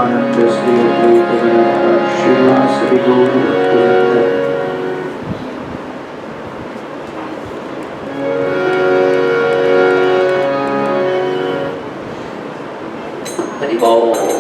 Nityananda Sri Advaita Gadadhar Srivasadi Gaura Bhaktivinoda Hari Bol.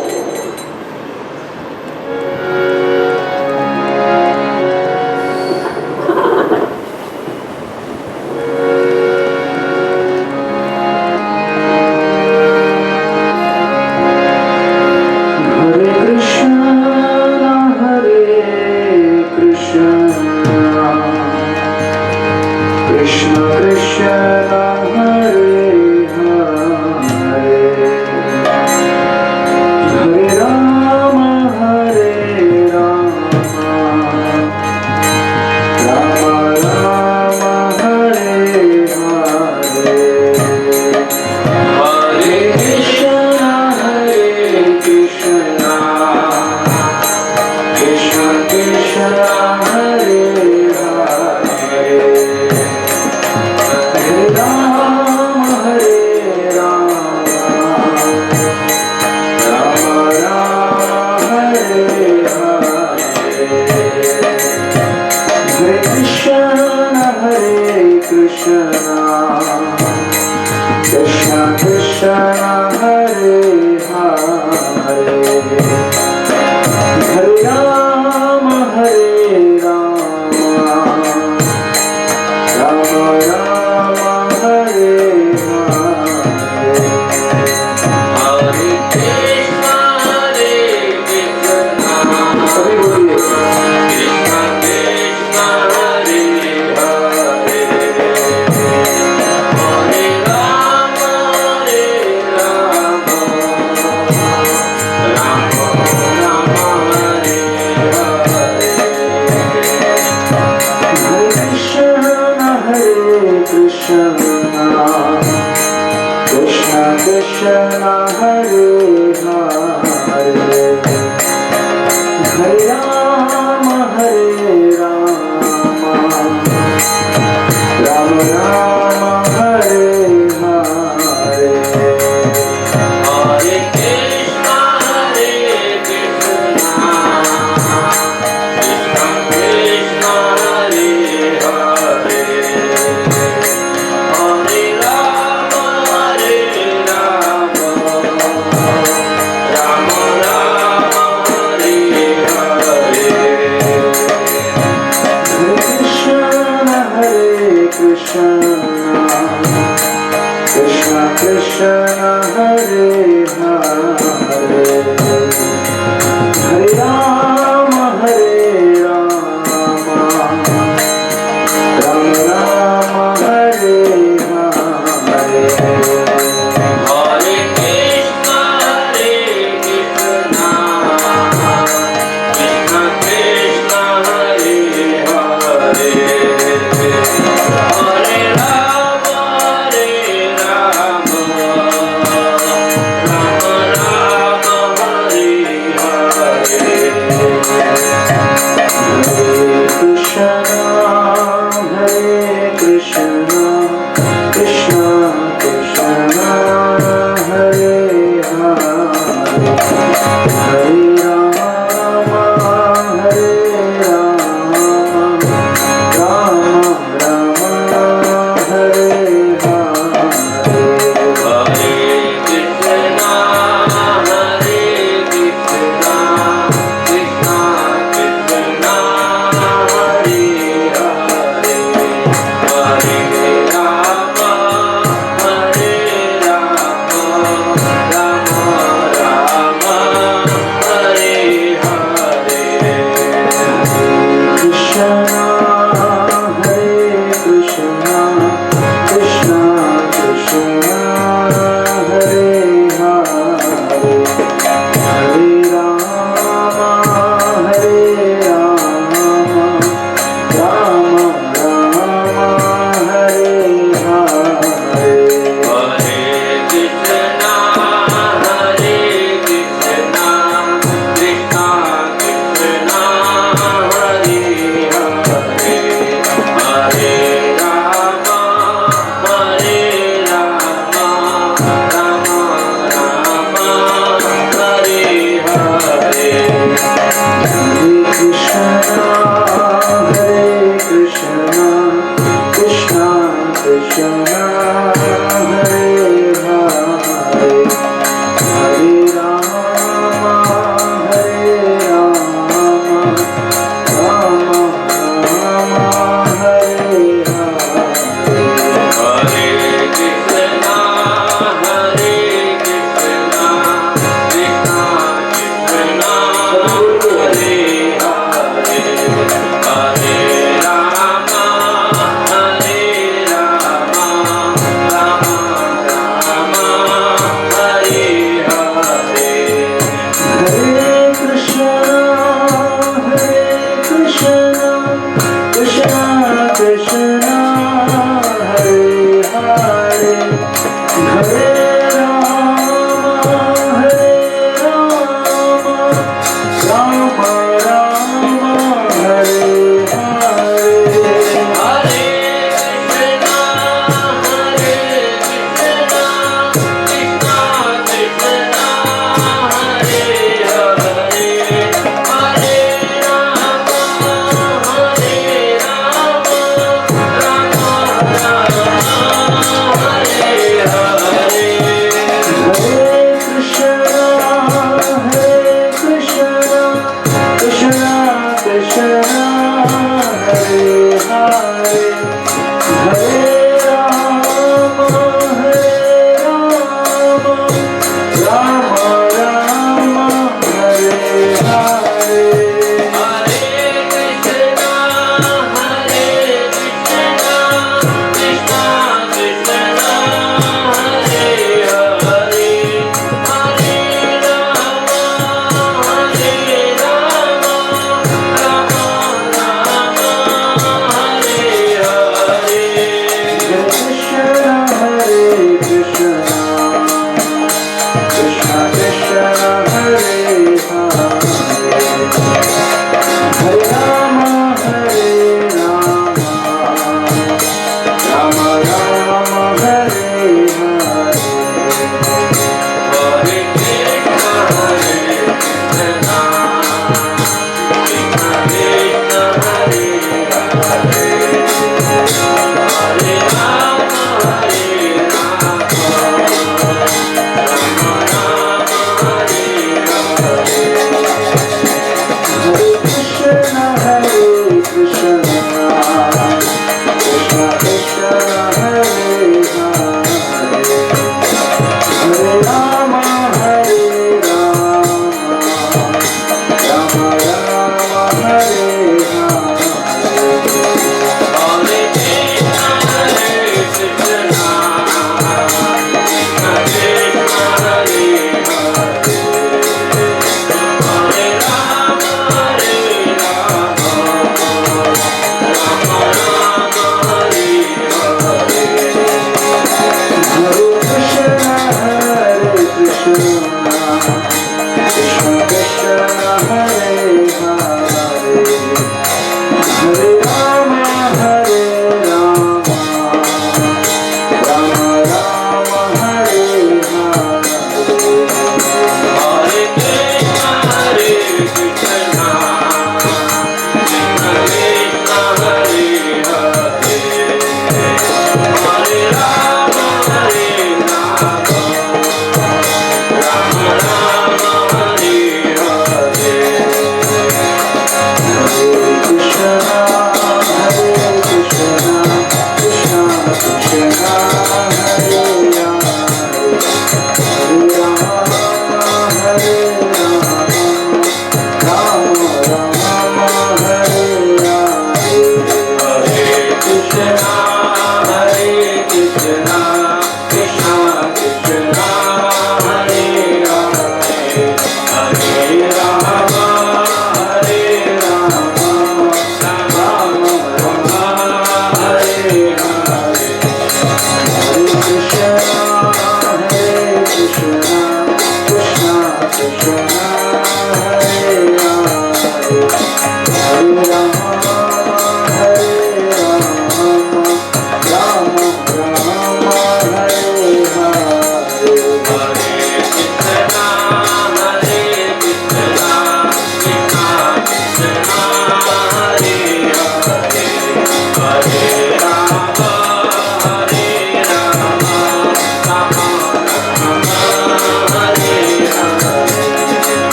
Krishna Krishna Hare Hare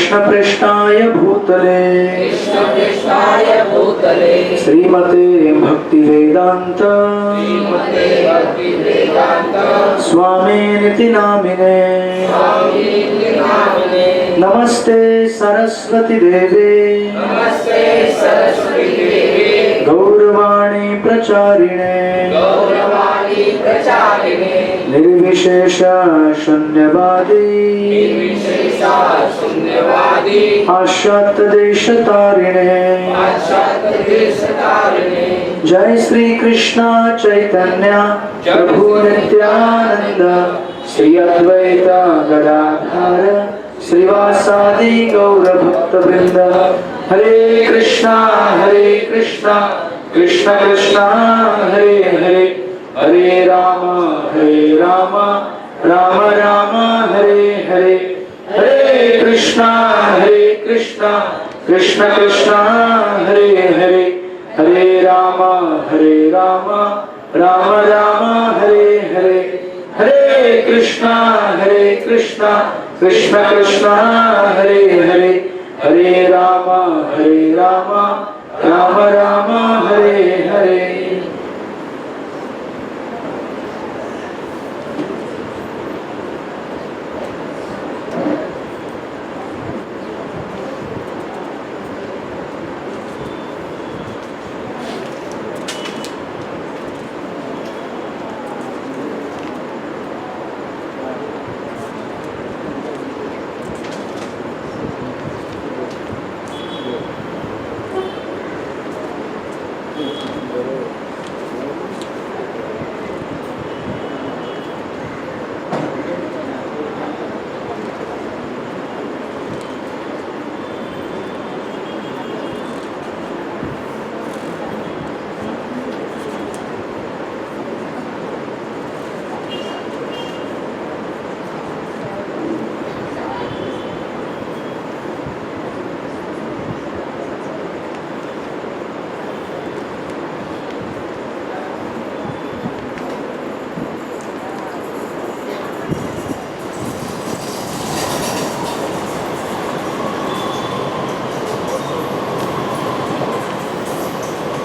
Krishna कृष्णाय भूतले श्रीमते भक्ति वेदांत स्वामिनिति नामिने नमस्ते सरस्वती देवे गौरवाणी प्रचारिणे निर्विशेष शून्यवादी आशात देश तारिणे जय श्री कृष्ण चैतन्य प्रभु नित्यानंद श्री अद्वैत गदाधर श्रीवासादि गौर भक्त वृंद हरे कृष्णा कृष्ण कृष्ण हरे हरे हरे राम राम राम हरे हरे हरे कृष्णा कृष्ण कृष्ण हरे हरे हरे राम राम हरे हरे हरे कृष्णा कृष्ण कृष्ण हरे हरे हरे राम राम हरे हरे।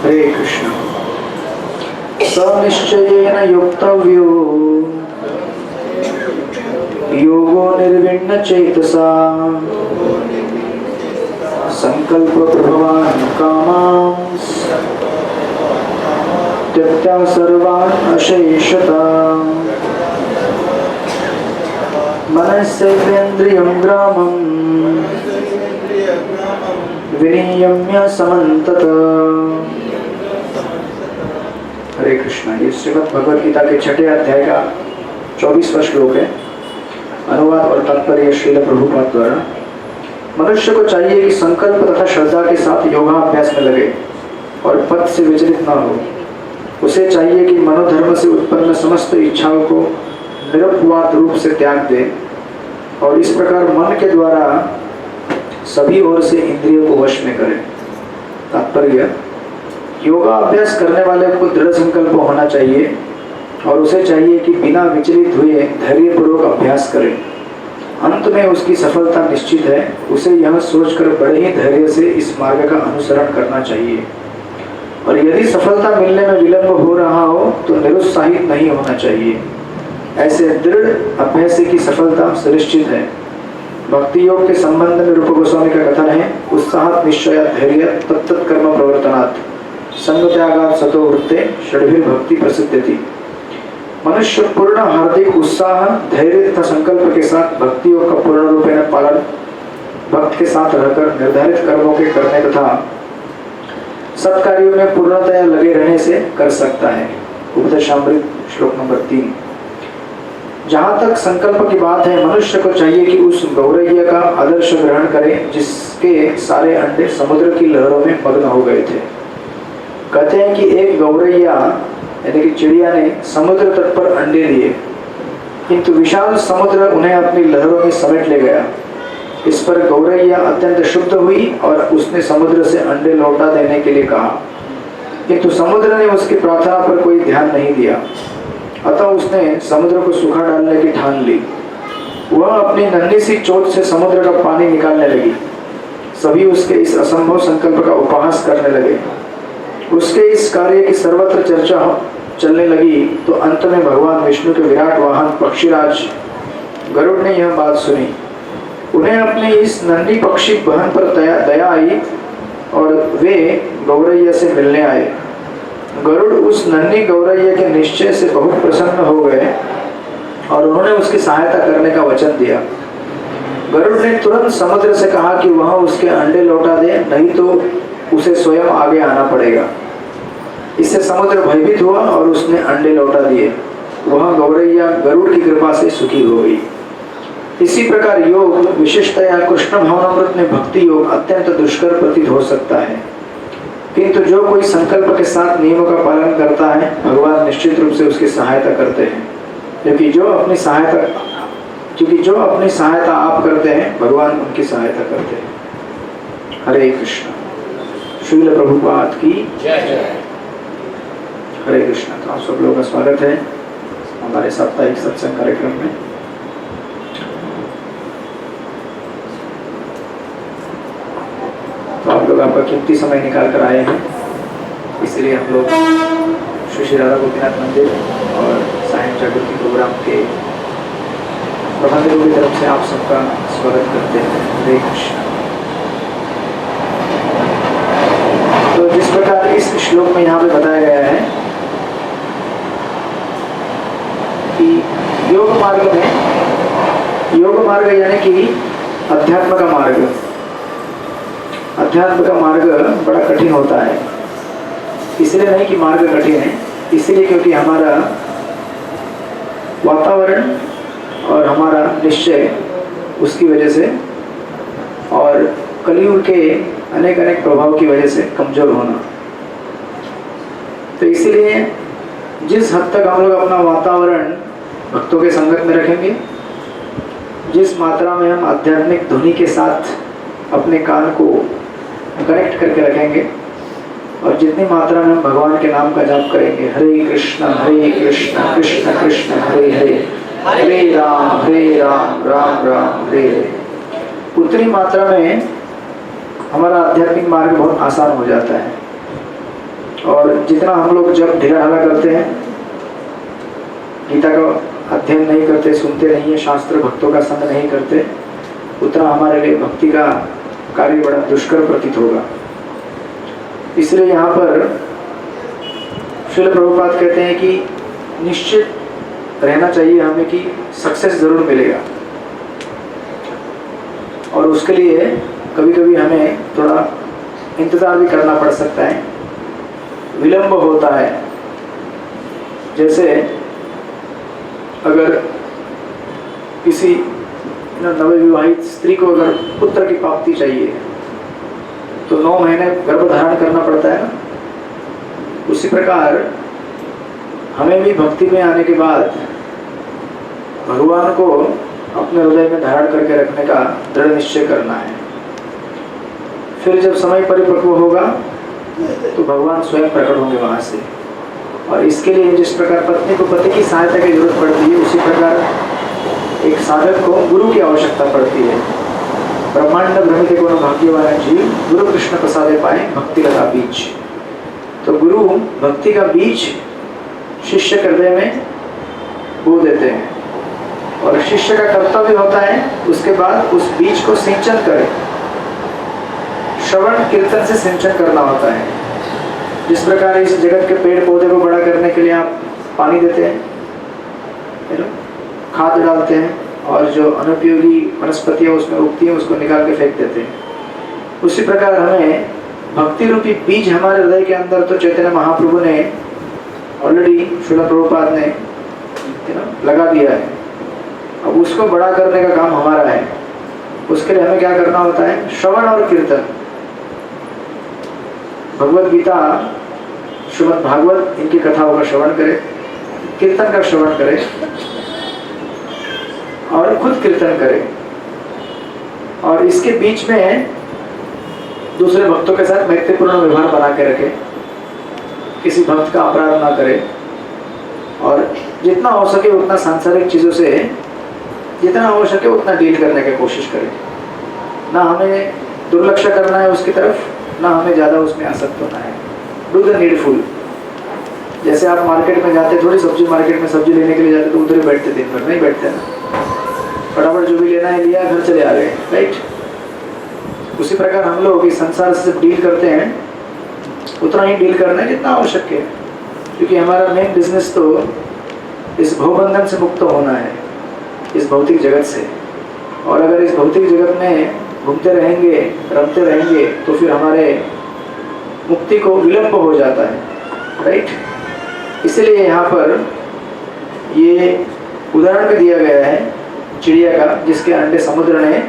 हरे कृष्ण। सनिश्चयेन योक्तव्यो योगो निर्विण्ण चेतसा संकल्प प्रभवान् कामांस् त्यक्त्वा सर्वान् अशेषताम् मनस्सेन्द्रियं ग्रामं विनियम्य समन्तत। हरे कृष्ण। ये श्रीमद् भगवद गीता के 6ठे अध्याय का 24वां श्लोक है। अनुवाद और तात्पर्य श्रील प्रभुपाद द्वारा। मनुष्य को चाहिए कि संकल्प तथा श्रद्धा के साथ योगाभ्यास में लगे और पथ से विचलित न हो। उसे चाहिए कि मनोधर्म से उत्पन्न समस्त इच्छाओं को निरपवाद रूप से त्याग दे और इस प्रकार मन के द्वारा सभी ओर से इंद्रियों को वश में करे। तात्पर्य, योगा अभ्यास करने वाले को दृढ़ संकल्प होना चाहिए और उसे चाहिए कि बिना विचलित हुए धैर्यपूर्वक अभ्यास करे। अंत में उसकी सफलता निश्चित है। उसे यह सोचकर बड़े ही धैर्य से इस मार्ग का अनुसरण करना चाहिए और यदि सफलता मिलने में विलंब हो रहा हो तो निरुत्साहित नहीं होना चाहिए। ऐसे दृढ़ अभ्यास की सफलता सुनिश्चित है। भक्ति योग के संबंध में रूप गोस्वामी का कथन है, उत्साहात् निश्चयात् धैर्य तत्त कर्म प्रवर्तनात् संग त्यागात् सतो वृत्ते षड्भिर भक्ति प्रसिद्धति। मनुष्य पूर्ण हार्दिक उत्साह, धैर्य तथा संकल्प के साथ भक्ति योग का पूर्ण रूपेण पालन भक्त के साथ रहकर निर्धारित कर्मों के करने तथा सत्कार्यों में पूर्णतया लगे रहने से कर सकता है। उपदेशामृत श्लोक नंबर 3। जहाँ तक संकल्प की बात है, मनुष्य को चाहिए कि उस गौरैया का आदर्श ग्रहण करे जिसके सारे अंडे समुद्र की लहरों में मग्न हो गए थे। कहते हैं कि एक गौरैया यानी कि चिड़िया ने समुद्र तट पर अंडे दिए, किंतु विशाल समुद्र उन्हें अपनी लहरों में समेट ले गया। इस पर गौरैया अत्यंत शुद्ध हुई और उसने समुद्र से अंडे लौटा देने के लिए कहा, किंतु समुद्र ने उसकी प्रार्थना पर कोई ध्यान नहीं दिया। अतः उसने समुद्र को सूखा डालने की ठान ली। वह अपनी नन्ही सी चोट से समुद्र का पानी निकालने लगी। सभी उसके इस असंभव संकल्प का उपहास करने लगे। उसके इस कार्य की सर्वत्र चर्चा चलने लगी तो अंत में भगवान विष्णु के विराट वाहन पक्षीराज गरुड़ ने यह बात सुनी। उन्हें अपने इस नन्ही पक्षी बहन पर दया आई और वे गौरैया से मिलने आए। गरुड़ उस नन्ही गौरैया के निश्चय से बहुत प्रसन्न हो गए और उन्होंने उसकी सहायता करने का वचन दिया। गरुड़ ने तुरंत समुद्र से कहा कि वह उसके अंडे लौटा दे, नहीं तो उसे स्वयं आगे आना पड़ेगा। इससे समुद्र भयभीत हुआ और उसने अंडे लौटा दिए। वह गौरैया गरुड़ की कृपा से सुखी हो गई। इसी प्रकार योग, विशेषतया कृष्ण भावनामृत में भक्ति योग अत्यंत दुष्कर प्रतीत हो सकता है, किंतु जो कोई संकल्प के साथ नियमों का पालन करता है भगवान निश्चित रूप से उसकी सहायता करते हैं, क्योंकि जो अपनी सहायता आप करते हैं भगवान उनकी सहायता करते हैं। हरे कृष्ण। श्रील प्रभुपाद की जय। हरे कृष्ण। तो आप सब लोगों का स्वागत है हमारे साप्ताहिक सत्संग कार्यक्रम में। तो आप लोग आपका कीमती समय निकाल कर आए हैं, इसलिए हम लोग श्री श्री राधा गोपीनाथ मंदिर और सायं जागृति प्रोग्राम के प्रबंधकों की तरफ से आप सबका स्वागत करते हैं। हरे कृष्ण। तो जिस प्रकार इस श्लोक में यहाँ पे बताया गया है कि योग मार्ग यानी कि अध्यात्म का मार्ग बड़ा कठिन होता है। इसलिए नहीं कि मार्ग कठिन है, इसलिए क्योंकि हमारा वातावरण और हमारा निश्चय उसकी वजह से और कलियुग के अनेक प्रभाव की वजह से कमजोर होना। तो इसलिए जिस हद तक हम लोग अपना वातावरण भक्तों के संगत में रखेंगे, जिस मात्रा में हम आध्यात्मिक ध्वनि के साथ अपने कान को कनेक्ट करके रखेंगे और जितनी मात्रा में हम भगवान के नाम का जाप करेंगे, हरे कृष्ण कृष्ण कृष्ण हरे हरे, हरे राम राम राम हरे हरे, उतनी मात्रा में हमारा आध्यात्मिक मार्ग बहुत आसान हो जाता है। और जितना हम लोग जब ढीला ढाला करते हैं, गीता का अध्ययन नहीं करते, सुनते नहीं है, शास्त्र भक्तों का संग नहीं करते, उतना हमारे लिए भक्ति का कार्य बड़ा दुष्कर प्रतीत होगा। इसलिए यहाँ पर श्रील प्रभुपाद कहते हैं कि निश्चित रहना चाहिए हमें कि सक्सेस जरूर मिलेगा, और उसके लिए कभी कभी हमें थोड़ा इंतज़ार भी करना पड़ सकता है, विलंब होता है। जैसे अगर किसी नवविवाहित स्त्री को अगर पुत्र की प्राप्ति चाहिए तो 9 महीने गर्भ धारण करना पड़ता है ना। उसी प्रकार हमें भी भक्ति में आने के बाद भगवान को अपने हृदय में धारण करके रखने का दृढ़ निश्चय करना है। फिर जब समय परिपक्व होगा तो भगवान स्वयं प्रकट होंगे वहाँ से। और इसके लिए जिस प्रकार पत्नी को पति की सहायता की जरूरत पड़ती है, उसी प्रकार एक साधक को गुरु की आवश्यकता पड़ती है। ब्रह्मांड भ्रमित को भाग्यवान जीव गुरु कृष्ण प्रसादे पाए भक्ति लगा बीज। तो गुरु भक्ति का बीज शिष्य के हृदय में बो देते हैं, और शिष्य का कर्तव्य होता है उसके बाद उस बीज को सिंचन करें, श्रवण कीर्तन से सिंचन करना होता है। जिस प्रकार इस जगत के पेड़ पौधे को बड़ा करने के लिए आप पानी देते हैं, खाद डालते हैं, और जो अनुपयोगी वनस्पतियाँ उसमें उगती हैं उसको निकाल के फेंक देते हैं। उसी प्रकार हमें भक्ति रूपी बीज हमारे हृदय के अंदर तो चैतन्य महाप्रभु ने ऑलरेडी, श्रील प्रभुपाद ने लगा दिया है। अब उसको बड़ा करने का काम हमारा है। उसके लिए हमें क्या करना होता है? श्रवण और कीर्तन। भगवद गीता, श्रीमद् भागवत, इनकी कथाओं का श्रवण करें, कीर्तन का श्रवण करें और खुद कीर्तन करें, और इसके बीच में दूसरे भक्तों के साथ मैत्रीपूर्ण व्यवहार बना के रखें, किसी भक्त का अपराध ना करें, और जितना हो सके उतना सांसारिक चीज़ों से जितना आवश्यक है उतना डील करने की कोशिश करें, ना हमें दुर्लक्ष्य करना है उसकी तरफ, ना हमें ज़्यादा उसमें आसक्त होना है। Do the needful. जैसे आप मार्केट में जाते, थोड़ी सब्जी मार्केट में सब्जी लेने के लिए जाते तो उधर ही बैठते, दिन भर नहीं बैठते ना, फटाफट जो भी लेना है लिया, घर चले आ गए, राइट। उसी प्रकार हम लोग इस संसार से डील करते हैं उतना ही डील करना है जितना आवश्यक है, क्योंकि हमारा मेन बिजनेस तो इस भवबंधन से मुक्त होना है, इस भौतिक जगत से। और अगर इस भौतिक जगत में घूमते रहेंगे, रमते रहेंगे, तो फिर हमारे मुक्ति को विलंब हो जाता है, राइट। इसलिए यहाँ पर ये उदाहरण भी दिया गया है चिड़िया का, जिसके अंडे समुद्र ने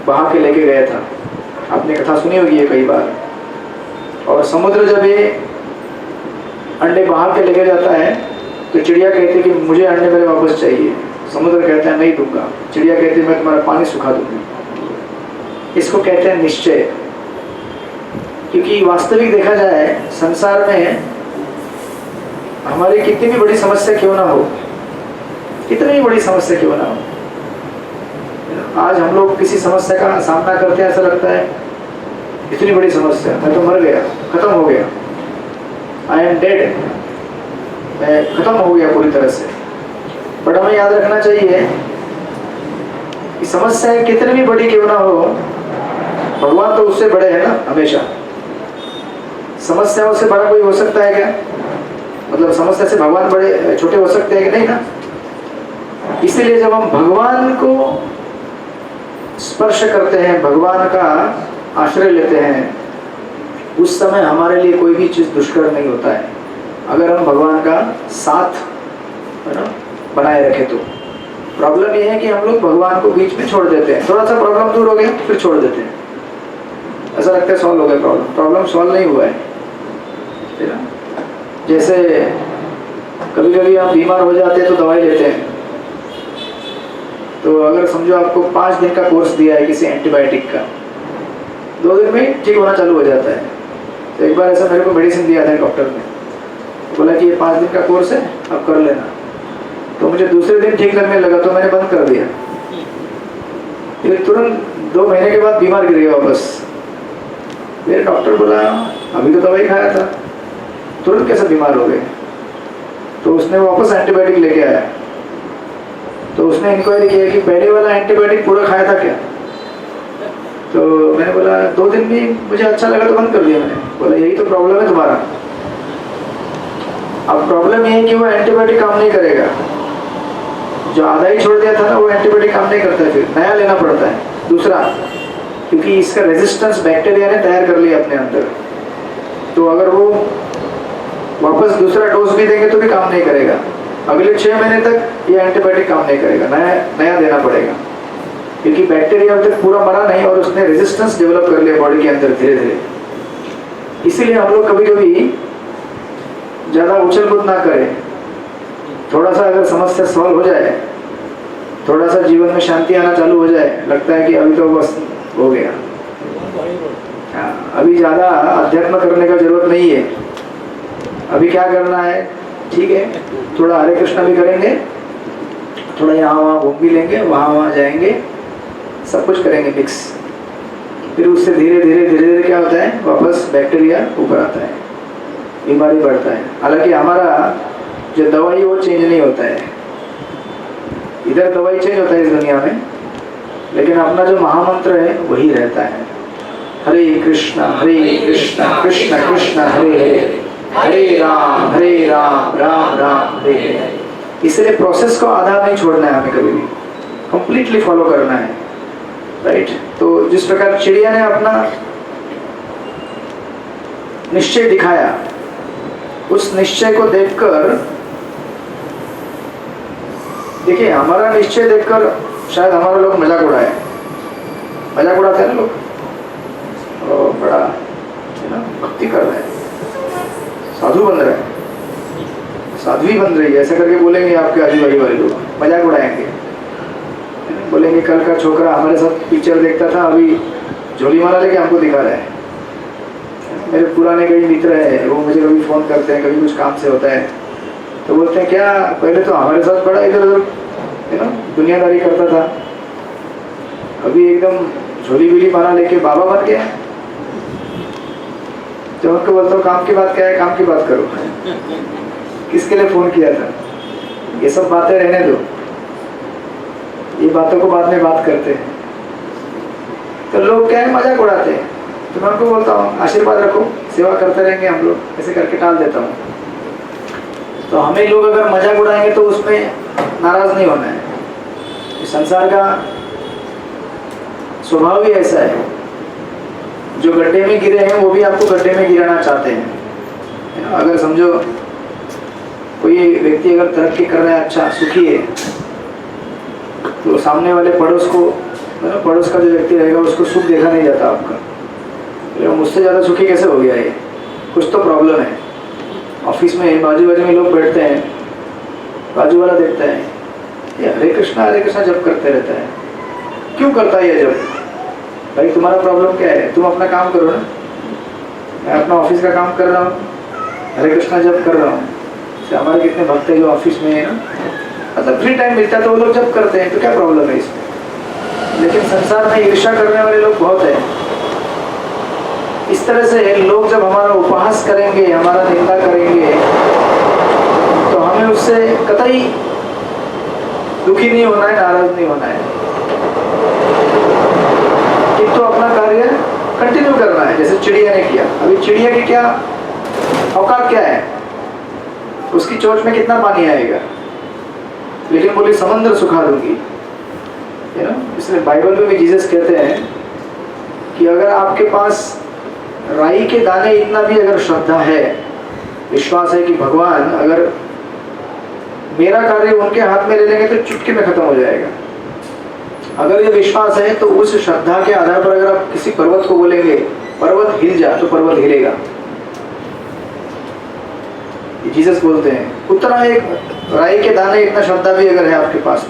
बहा के लेके गया था। आपने कथा सुनी होगी ये कई बार। और समुद्र जब ये अंडे बहा के लेके जाता है तो चिड़िया कहती है कि मुझे अंडे मेरे वापस चाहिए। समुद्र कहता है नहीं दूंगा। चिड़िया कहती है मैं तुम्हारा पानी सुखा दूंगी। इसको कहते हैं निश्चय। क्योंकि वास्तविक देखा जाए संसार में हमारी कितनी भी बड़ी समस्या क्यों ना हो, कितनी भी बड़ी समस्या क्यों ना हो, आज हम लोग किसी समस्या का सामना करते हैं, ऐसा लगता है इतनी बड़ी समस्या, मैं तो मर गया, खत्म हो गया, आई एम डेड, मैं खत्म हो गया पूरी तरह से। बट हमें याद रखना चाहिए कि समस्याएं कितनी भी बड़ी क्यों ना हो, भगवान तो उससे बड़े हैं ना हमेशा। समस्याओं से बड़ा कोई हो सकता है क्या? मतलब समस्या से भगवान बड़े छोटे हो सकते हैं कि नहीं ना। इसीलिए जब हम भगवान को स्पर्श करते हैं, भगवान का आश्रय लेते हैं, उस समय हमारे लिए कोई भी चीज़ दुष्कर नहीं होता है, अगर हम भगवान का साथ है ना बनाए रखें तो। प्रॉब्लम ये है कि हम लोग भगवान को बीच में छोड़ देते हैं, थोड़ा सा प्रॉब्लम दूर हो गया फिर छोड़ देते हैं, ऐसा लगता है सॉल्व हो गया प्रॉब्लम। प्रॉब्लम सॉल्व नहीं हुआ है। जैसे कभी कभी आप बीमार हो जाते हैं तो दवाई लेते हैं, तो अगर समझो आपको 5 दिन का कोर्स दिया है किसी एंटीबायोटिक का, 2 दिन में ठीक होना चालू हो जाता है। तो एक बार ऐसा मेरे को मेडिसिन दिया था डॉक्टर ने, बोला कि ये 5 दिन का कोर्स है, आप कर लेना। तो मुझे दूसरे दिन ठीक लगने लगा तो मैंने बंद कर दिया। फिर तुरंत 2 महीने के बाद बीमार गिर गया वापस। मेरे डॉक्टर बोला अभी तो दवाई खाया था, तुरंत कैसे बीमार हो गए? तो उसने वापस एंटीबायोटिक लेके आया। तो उसने इंक्वायरी किया कि पहले वाला एंटीबायोटिक पूरा खाया था क्या? तो मैंने बोला 2 दिन भी मुझे अच्छा लगा तो बंद कर दिया मैंने। बोला यही तो प्रॉब्लम है तुम्हारा। अब प्रॉब्लम ये है कि वो एंटीबायोटिक काम नहीं करेगा, जो आधा ही छोड़ दिया था ना वो एंटीबायोटिक काम नहीं करता है, फिर नया लेना पड़ता है दूसरा, क्योंकि इसका रेजिस्टेंस बैक्टीरिया ने तैयार कर लिया अपने अंदर। तो अगर वो वापस दूसरा डोज भी देंगे तो भी काम नहीं करेगा, अगले 6 महीने तक ये एंटीबायोटिक काम नहीं करेगा, नया देना पड़ेगा, क्योंकि बैक्टीरिया अभी तक पूरा मरा नहीं और उसने रेजिस्टेंस डेवलप कर लिया बॉडी के अंदर धीरे धीरे। इसीलिए हम लोग कभी कभी ज़्यादा उछल कूद ना करें। थोड़ा सा अगर समस्या सॉल्व हो जाए, थोड़ा सा जीवन में शांति आना चालू हो जाए, लगता है कि अभी तो बस हो गया। अभी ज़्यादा अध्यात्म करने का जरूरत नहीं है। अभी क्या करना है, ठीक है, थोड़ा हरे कृष्णा भी करेंगे, थोड़ा यहाँ वहाँ घूम भी लेंगे, वहाँ जाएंगे, सब कुछ करेंगे मिक्स। फिर उससे धीरे धीरे धीरे धीरे क्या होता है, वापस बैक्टीरिया ऊपर आता है, बीमारी बढ़ता है। हालांकि हमारा जो दवाई वो चेंज नहीं होता है, इधर दवाई चेंज होता है इस दुनिया में, लेकिन अपना जो महामंत्र है वही रहता है। हरे कृष्णा कृष्ण कृष्ण हरे हरे, हरे राम राम राम हरे हरे। इसलिए प्रोसेस को आधा नहीं छोड़ना है, हमें कभी भी कंप्लीटली फॉलो करना है, राइट। तो जिस प्रकार चिड़िया ने अपना निश्चय दिखाया, उस निश्चय को देखकर, देखिए हमारा निश्चय देखकर शायद हमारा लोग मजाक उड़ाए, मजाक उड़ाते हैं ना लोग, और बड़ा है ना भक्ति कर रहे हैं, साधु बन रहे हैं, साध्वी बन रही है, ऐसा करके बोलेंगे आपके आदिवासी वाले लोग, मजाक उड़ाएंगे, बोलेंगे कल का छोकरा हमारे साथ पिक्चर देखता था, अभी झोली माला लेके हमको दिखा रहा है। मेरे पुराने कई मित्र हैं, वो मुझे कभी फ़ोन करते हैं, कभी कुछ काम से होता है तो बोलते हैं क्या पहले तो हमारे साथ बड़ा इधर उधर दुनियादारी करता था, अभी एकदम झोली बिली माला लेके बाबा बन गया। जब उनको बोलता हूँ काम की बात क्या है, काम की बात करो, किसके लिए फोन किया था, ये सब बातें रहने दो, ये बातों को बाद में बात करते हैं। तो लोग क्या है, मजाक उड़ाते हैं। तो मैं उनको बोलता हूँ आशीर्वाद रखो, सेवा करते रहेंगे हम लोग, ऐसे करके टाल देता हूँ। तो हमें लोग अगर मजाक उड़ाएंगे तो उसमें नाराज नहीं होना है। इस संसार का स्वभाव ही ऐसा है, जो गड्ढे में गिरे हैं वो भी आपको गड्ढे में गिराना चाहते हैं। अगर समझो कोई व्यक्ति अगर तरक्की कर रहा है, अच्छा सुखी है, तो सामने वाले पड़ोस को, पड़ोस का जो व्यक्ति रहेगा उसको सुख देखा नहीं जाता आपका, तो मुझसे ज़्यादा सुखी कैसे हो गया ये, कुछ तो प्रॉब्लम है। ऑफिस में बाजू में लोग बैठते हैं, बाजू वाला देखता है ये हरे कृष्णा जप करते रहता है, क्यों करता है ये जप? भाई तुम्हारा प्रॉब्लम क्या है, तुम अपना काम करो ना, मैं अपना ऑफिस का काम कर रहा हूँ, हरे कृष्णा जप कर रहा हूँ। हमारे कितने भक्त है जो ऑफिस में है ना, मतलब फ्री टाइम मिलता है तो वो लोग जप करते हैं, तो क्या प्रॉब्लम है इसमें? लेकिन संसार में ईर्ष्या करने वाले लोग बहुत हैं। इस तरह से लोग जब हमारा उपहास करेंगे, हमारा निंदा करेंगे, तो हमें उससे कतई दुखी नहीं होना है, नाराज नहीं होना है, किंतु अपना कार्य कंटिन्यू करना है, जैसे चिड़िया ने किया। अभी चिड़िया की क्या औकात क्या है, उसकी चोंच में कितना पानी आएगा, लेकिन बोली समुद्र सुखा दूंगी। इसलिए बाइबल में भी जीसस कहते हैं कि अगर आपके पास राई के दाने इतना भी अगर श्रद्धा है, विश्वास है कि भगवान अगर मेरा कार्य उनके हाथ में ले लेंगे तो चुटकी में खत्म हो जाएगा, अगर ये विश्वास है तो उस श्रद्धा के आधार पर अगर आप किसी पर्वत को बोलेंगे पर्वत हिल जा, तो पर्वत हिलेगा। जीसस बोलते हैं उतना एक राई के दाने इतना श्रद्धा भी अगर है आपके पास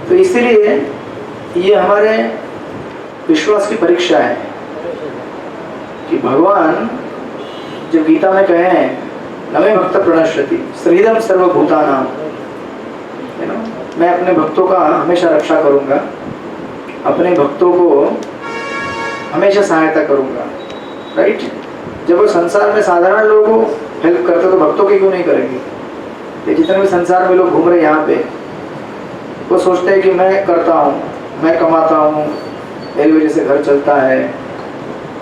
तो इसीलिए ये हमारे विश्वास की परीक्षा है कि भगवान जो गीता में कहे हैं नमे भक्त प्रणश्यति श्रीदम सर्वभूतानाम, है ना, मैं अपने भक्तों का हमेशा रक्षा करूंगा, अपने भक्तों को हमेशा सहायता करूंगा। राइट, जब वो संसार में साधारण लोगों को हेल्प करते तो भक्तों की क्यों नहीं करेंगे? ये जितने भी संसार में लोग घूम रहे हैं यहाँ पे, वो सोचते हैं कि मैं करता हूँ, मैं कमाता हूँ, मेरी वजह से घर चलता है।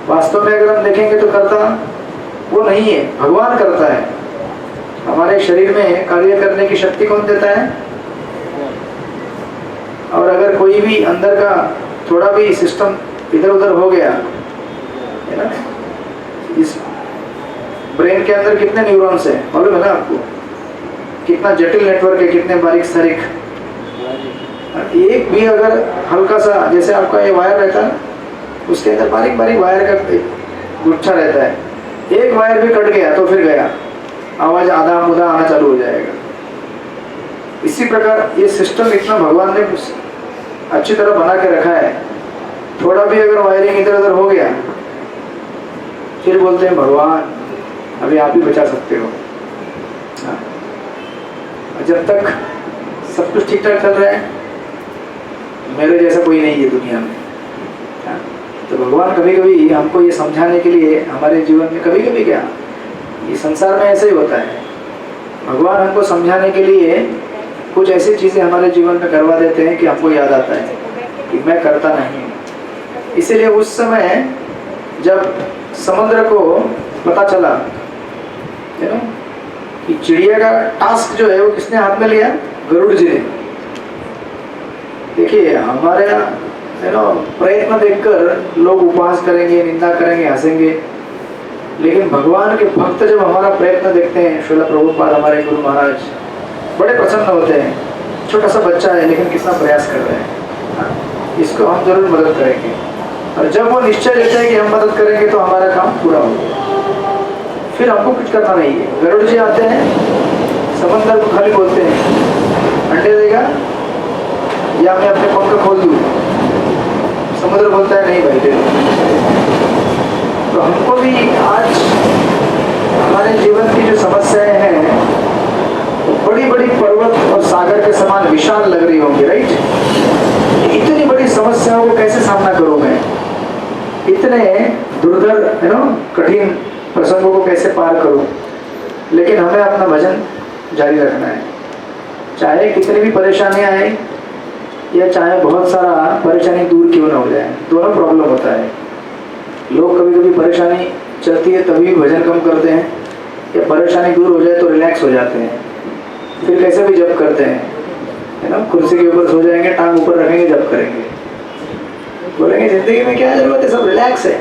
वास्तव में अगर हम देखेंगे तो करता वो नहीं है, भगवान करता है। हमारे शरीर में कार्य करने की शक्ति कौन देता है? और अगर कोई भी अंदर का थोड़ा भी सिस्टम इधर उधर हो गया, है ना, इस ब्रेन के अंदर कितने न्यूरॉन्स हैं मालूम है ना आपको? कितना जटिल नेटवर्क है, कितने बारीक सारीक। एक भी अगर हल्का सा, जैसे आपका ये वायर रहता है, उसके अंदर बारीक बारीक वायर का गुच्छा रहता है, एक वायर भी कट गया तो फिर गया, आवाज आधा मुदा आना चालू हो जाएगा। इसी प्रकार ये सिस्टम इतना भगवान ने अच्छी तरह बना के रखा है, थोड़ा भी अगर वायरिंग इधर उधर हो गया फिर बोलते हैं भगवान अभी आप ही बचा सकते हो। जब तक सब कुछ ठीक ठाक चल रहा है, मेरे जैसा कोई नहीं है दुनिया में। तो भगवान कभी कभी हमको ये समझाने के लिए हमारे जीवन में, कभी कभी क्या, ये संसार में ऐसे ही होता है, भगवान हमको समझाने के लिए कुछ ऐसी चीज़ें हमारे जीवन में करवा देते हैं कि हमको याद आता है कि मैं करता नहीं। इसीलिए उस समय जब समुद्र को पता चला, है ना, कि चिड़िया का टास्क जो है वो किसने हाथ में लिया? गरुड़ जी ने। देखिए हमारे है ना प्रयत्न देखकर लोग उपहास करेंगे, निंदा करेंगे, हंसेंगे, लेकिन भगवान के भक्त जब हमारा प्रयत्न देखते हैं, श्रील प्रभुपाद हमारे गुरु महाराज बड़े प्रसन्न होते हैं। छोटा सा बच्चा है लेकिन कितना प्रयास कर रहे हैं, इसको हम जरूर मदद करेंगे। और जब वो निश्चय लेते हैं कि हम मदद करेंगे तो हमारा काम पूरा होगा, फिर हमको कुछ करना नहीं है। गरुड़ जी आते हैं, समंदर को खाली बोलते हैं अंडे देगा या मैं अपने पंख खोल दूँ? समुद्र बोलता है नहीं भाई दे दो। तो हमको भी आज हमारे जीवन की जो समस्याएं हैं, तो बड़ी बड़ी पर्वत और सागर के समान विशाल लग रही होंगी, राइट? इतनी बड़ी समस्याओं को कैसे सामना करूं मैं, इतने दुर्धर कठिन प्रसंगों को कैसे पार करूं? लेकिन हमें अपना भजन जारी रखना है, चाहे कितनी भी परेशानियां आए या चाहे बहुत सारा परेशानी दूर क्यों ना हो जाए। दोनों प्रॉब्लम होता है। लोग कभी कभी परेशानी चलती है तभी भी भजन कम करते हैं, या परेशानी दूर हो जाए तो रिलैक्स हो जाते हैं, फिर कैसे भी जप करते हैं, है ना? कुर्सी के ऊपर सो जाएंगे, टांग ऊपर रखेंगे, जप करेंगे, बोलेंगे जिंदगी में क्या जरूरत है, सब रिलैक्स है,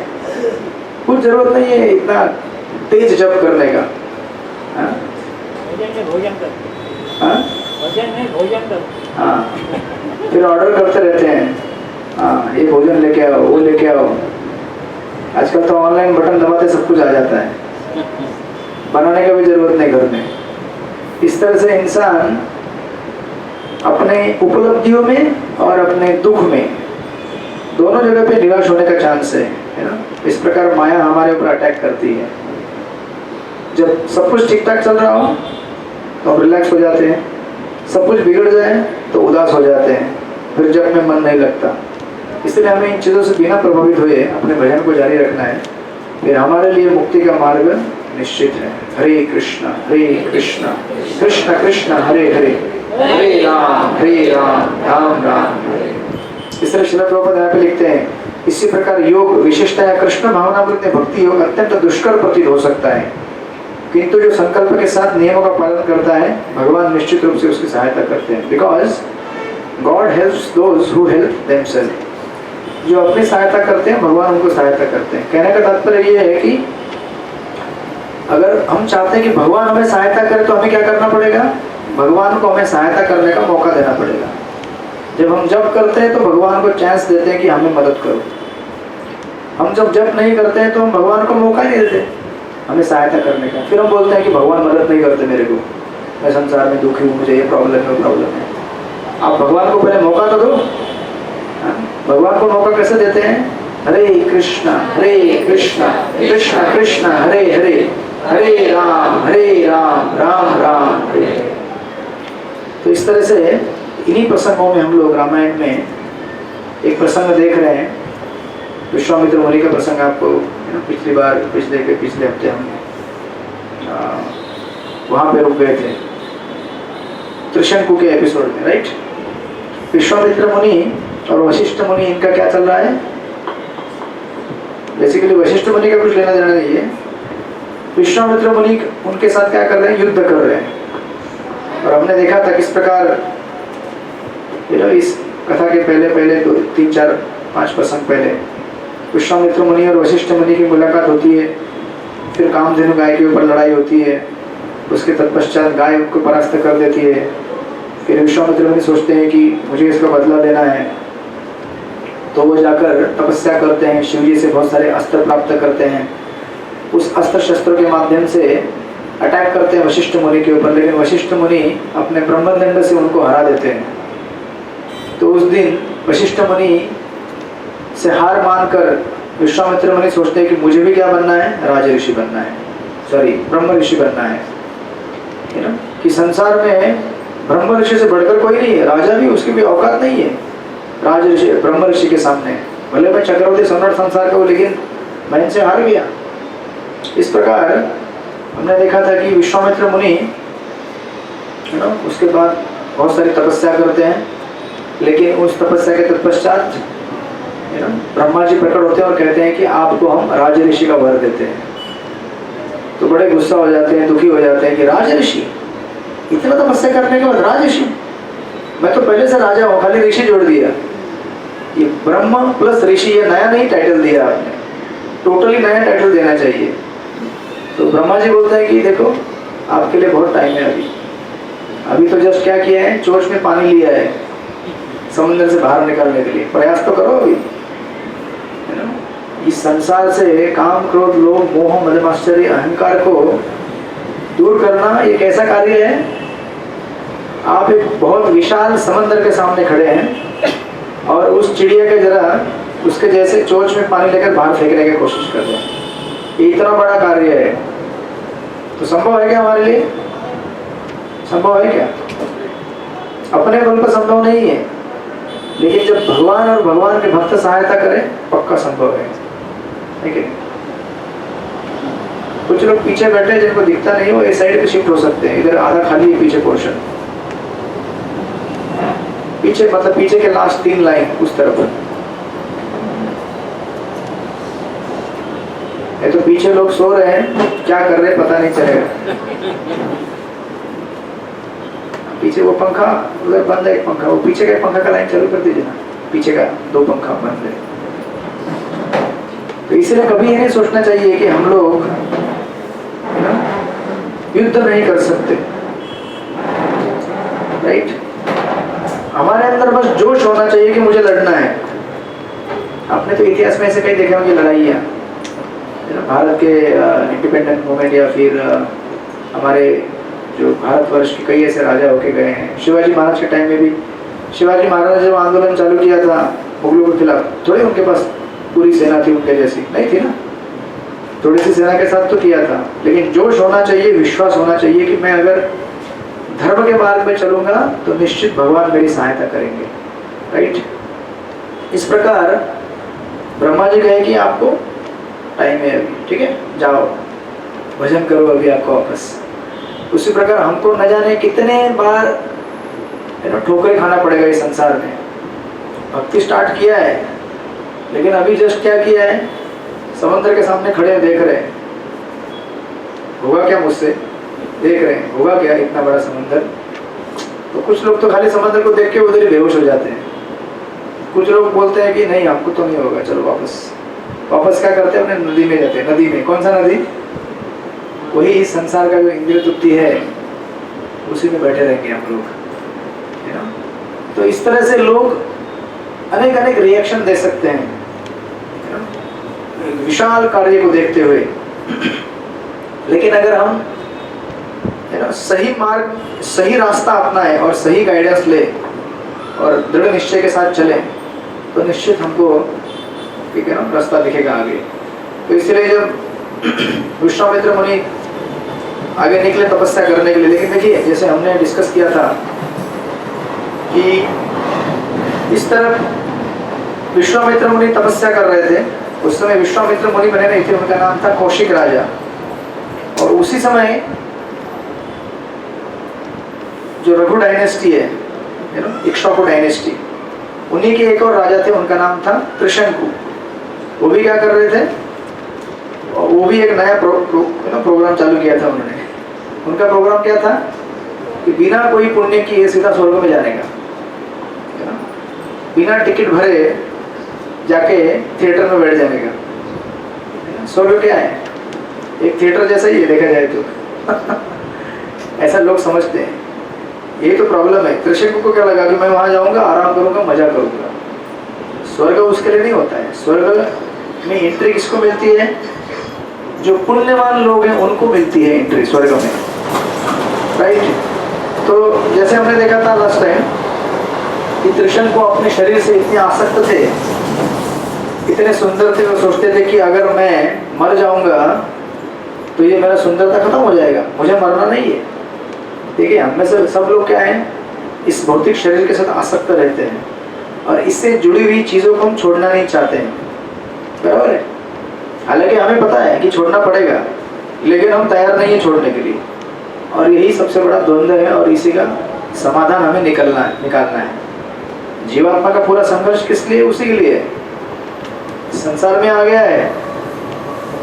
कुछ जरूरत नहीं है इतना तेज जप करने का। हाँ, फिर ऑर्डर करते रहते हैं, हाँ ये भोजन लेके आओ, वो लेके आओ। आजकल तो ऑनलाइन बटन दबाते सब कुछ आ जाता है, बनाने का भी जरूरत नहीं घर में। इस तरह से इंसान अपने उपलब्धियों में और अपने दुख में दोनों जगह पे निराश होने का चांस है ना? इस प्रकार माया हमारे ऊपर अटैक करती है। जब सब कुछ ठीक ठाक चल रहा हो तो हम रिलैक्स हो जाते हैं, सब कुछ बिगड़ जाए तो उदास हो जाते हैं, फिर जब में मन नहीं लगता। इसलिए हमें इन चीज़ों से बिना प्रभावित हुए अपने भजन को जारी रखना है, फिर हमारे लिए मुक्ति का मार्ग निश्चित है। हरे कृष्णा कृष्ण कृष्ण हरे हरे, हरे राम राम राम हरे। इस तरह श्रील प्रभुपाद यहाँ पे लिखते हैं, इसी प्रकार योग विशिष्टता या कृष्ण भावनामृत में भक्ति योग अत्यंत दुष्कर प्रतीत हो सकता है, किंतु जो संकल्प के साथ नियमों का पालन करता है भगवान निश्चित रूप से उसकी सहायता करते हैं। Because God helps those who help themselves. जो अपनी सहायता करते हैं भगवान उनको सहायता करते हैं। कहने का तात्पर्य ये है कि अगर हम चाहते हैं कि भगवान हमें सहायता करे तो हमें क्या करना पड़ेगा? भगवान को हमें सहायता करने का मौका देना पड़ेगा। जब हम जप करते हैं तो भगवान को चांस देते हैं कि हमें मदद करो। हम जब जप नहीं करते हैं तो हम भगवान को मौका नहीं देते हमें सहायता करने का। फिर हम बोलते हैं कि भगवान मदद नहीं करते मेरे को, मैं संसार में दुखी हूँ, मुझे ये प्रॉब्लम है, वो प्रॉब्लम है। आप भगवान को पहले मौका तो दो। भगवान को मौका कैसे देते हैं? हरे कृष्णा कृष्ण कृष्ण हरे हरे, हरे राम राम राम हरे। तो इस तरह से इन्हीं प्रसंगों में हम लोग रामायण में एक प्रसंग देख रहे हैं, विश्वामित्र मुनि का प्रसंग। आपको पिछले हफ्ते हम वहाँ पे रुक गए थे, त्रिशंकु के एपिसोड में, राइट? विश्वामित्र मुनि और वशिष्ठ मुनि, इनका क्या चल रहा है? बेसिकली वशिष्ठ मुनि का कुछ लेना देना नहीं है। विश्वामित्र मुनि उनके साथ क्या कर रहे हैं? युद्ध कर रहे हैं। और हमने देखा था किस प्रकार इस कथा के पहले 2, 3, 4, 5 प्रसंग पहले विश्वामित्र मुनि और वशिष्ठ मुनि की मुलाकात होती है। फिर कामधेनु गाय के ऊपर लड़ाई होती है, उसके तत्पश्चात गाय उनको परास्त कर देती है। फिर विश्वामित्र मुनि सोचते हैं कि मुझे इसका बदला लेना है, तो वो जाकर तपस्या करते हैं, शिव जी से बहुत सारे अस्त्र प्राप्त करते हैं। उस अस्त्र शस्त्रों के माध्यम से अटैक करते हैं वशिष्ठ मुनि के ऊपर, लेकिन वशिष्ठ मुनि अपने ब्रह्मदंड से उनको हरा देते हैं। तो उस दिन वशिष्ठ मुनि से हार मानकर विश्वामित्र मुनि सोचते हैं कि मुझे भी क्या बनना है? राज ऋषि बनना है, सॉरी ब्रह्म ऋषि बनना है ना? कि संसार में ब्रह्म ऋषि से बढ़कर कोई नहीं है, राजा भी उसकी भी औकात नहीं है राज ऋषि ब्रह्म ऋषि के सामने। भले मैं चक्रवर्ती सम्राट संसार का हूँ, लेकिन मैं इनसे हार गया। इस प्रकार हमने देखा था कि विश्वामित्र मुनि उसके बाद बहुत सारी तपस्या करते हैं, लेकिन उस तपस्या के तत्पश्चात ब्रह्मा जी प्रकट होते हैं और कहते हैं कि आपको हम राज ऋषि का वर देते हैं। तो बड़े गुस्सा हो जाते हैं, दुखी हो जाते हैं कि राज ऋषि, इतना तपस्या करने के बाद राज ऋषि? मैं तो पहले से राजा हूँ, खाली ऋषि जोड़ दिया। ये ब्रह्म प्लस ऋषि, ये नया नहीं टाइटल दिया आपने, टोटली नया टाइटल देना चाहिए। तो ब्रह्मा जी बोलते हैं कि देखो आपके लिए बहुत टाइम है, अभी तो जस्ट क्या किया है, चोंच में पानी लिया है समुद्र से बाहर निकालने के लिए, प्रयास तो करो अभी, है ना? इस संसार से काम, क्रोध, लोभ, मोह, मद, माश्चर्य, अहंकार को दूर करना एक ऐसा कार्य है। आप एक बहुत विशाल समंदर के सामने खड़े हैं और उस चिड़िया के जरा उसके जैसे चोंच में पानी लेकर बाहर फेंकने की कोशिश कर रहे हैं। ये इतना बड़ा कार्य है, तो संभव है क्या हमारे लिए? संभव है क्या? अपने बल पर संभव नहीं है, लेकिन जब भगवान और भगवान के भक्त सहायता करें पक्का संभव है, ठीक है। कुछ लोग पीछे बैठे जिनको दिखता नहीं, वो इस साइड पे शिफ्ट हो सकते हैं, इधर आधा खाली है पीछे पोर्शन, पीछे मतलब पीछे के लास्ट 3 लाइन उस तरफ। ये तो पीछे लोग सो रहे हैं, क्या कर रहे हैं पता नहीं चलेगा। पीछे वो पंखा उधर बंद है, एक पंखा, वो पीछे का पंखा का लाइन चालू कर दीजिए ना, पीछे का 2 पंखा बंद है। तो इसलिए कभी ये नहीं सोचना चाहिए कि हम लोग युद्ध नहीं कर सकते, राइट। हमारे अंदर बस जोश होना चाहिए कि मुझे लड़ना है। आपने तो इतिहास में ऐसे कई देखा होंगे लड़ाइयाँ, भारत के इंडिपेंडेंट मूवमेंट या फिर हमारे जो भारतवर्ष के कई ऐसे राजा होके गए हैं। शिवाजी महाराज के टाइम में भी, शिवाजी महाराज ने जब आंदोलन चालू किया था मुगलों के खिलाफ, थोड़ी उनके पास पूरी सेना थी, उनके जैसी नहीं थी ना, थोड़ी सी सेना के साथ तो किया था, लेकिन जोश होना चाहिए, विश्वास होना चाहिए कि मैं अगर धर्म के मार्ग में चलूंगा तो निश्चित भगवान मेरी सहायता करेंगे, राइट। इस प्रकार ब्रह्मा जी कहे कि आपको टाइम है अभी, ठीक है, जाओ भजन करो अभी आपको वापस। उसी प्रकार हमको न जाने कितने बार ठोकरें खाना पड़ेगा इस संसार में। भक्ति स्टार्ट किया है, लेकिन अभी जस्ट क्या किया है, समुद्र के सामने खड़े देख रहे हैं, होगा क्या मुझसे, देख रहे हैं होगा क्या इतना बड़ा समुद्र। तो कुछ लोग तो खाली समुद्र को देख के उधर ही बेहोश हो जाते हैं, कुछ लोग बोलते हैं कि नहीं हमको तो नहीं होगा, चलो वापस क्या करते हैं, अपने नदी में जाते हैं। नदी में कौन सा नदी, वही इस संसार का जो इंद्रिय तृप्ति है उसी में बैठे रहेंगे हम लोग, है ना। तो इस तरह से लोग अनेक रिएक्शन दे सकते हैं विशाल कार्य को देखते हुए। लेकिन अगर हम सही मार्ग, सही रास्ता अपनाएं और सही गाइडेंस ले और दृढ़ निश्चय के साथ चलें तो निश्चित हमको, ठीक है ना, रास्ता दिखेगा आगे। तो इसलिए जब विश्वामित्र मुनि आगे निकले तपस्या करने के लिए, लेकिन देखिए जैसे हमने डिस्कस किया था कि इस तरफ विश्वामित्र मुनि तपस्या कर रहे थे, उस समय विश्वामित्र मुनि बने नहीं थे, उनका नाम था कौशिक राजा। और उसी समय जो रघु डायनेस्टी है, इक्ष्वाकु डायनेस्टी, उन्हीं के एक और राजा थे, उनका नाम था त्रिशंकु। वो भी क्या कर रहे थे, वो भी एक नया प्रोग्राम चालू किया था उन्होंने। उनका प्रोग्राम क्या था कि बिना कोई पुण्य किए सीधा स्वर्ग में जाने का, है ना, बिना टिकट भरे जाके थिएटर में बैठ जाने का। स्वर्ग क्या है, एक थिएटर जैसा ही है देखा जाए तो ऐसा लोग समझते हैं। ये तो प्रॉब्लम है। त्रिशंकु को क्या लगा कि मैं वहां जाऊंगा, आराम करूंगा, मजा करूंगा। स्वर्ग उसके लिए नहीं होता है। स्वर्ग में एंट्री किसको मिलती है, जो पुण्यवान लोग हैं उनको मिलती है एंट्री स्वर्ग में, राइट। तो जैसे हमने देखा था लास्ट टाइम कि त्रिशंकु अपने शरीर से इतने आसक्त थे, इतने सुंदर थे, वो सोचते थे कि अगर मैं मर जाऊंगा तो ये मेरा सुंदरता खत्म हो जाएगा, मुझे मरना नहीं है। देखिए हम में से सब लोग क्या हैं, इस भौतिक शरीर के साथ आसक्त रहते हैं और इससे जुड़ी हुई चीज़ों को हम छोड़ना नहीं चाहते हैं, बराबर है। हालांकि हमें पता है कि छोड़ना पड़ेगा, लेकिन हम तैयार नहीं है छोड़ने के लिए। और यही सबसे बड़ा द्वंद्व है और इसी का समाधान हमें निकालना है। जीवात्मा का पूरा संघर्ष किस लिए, उसी के लिए। संसार में आ गया है,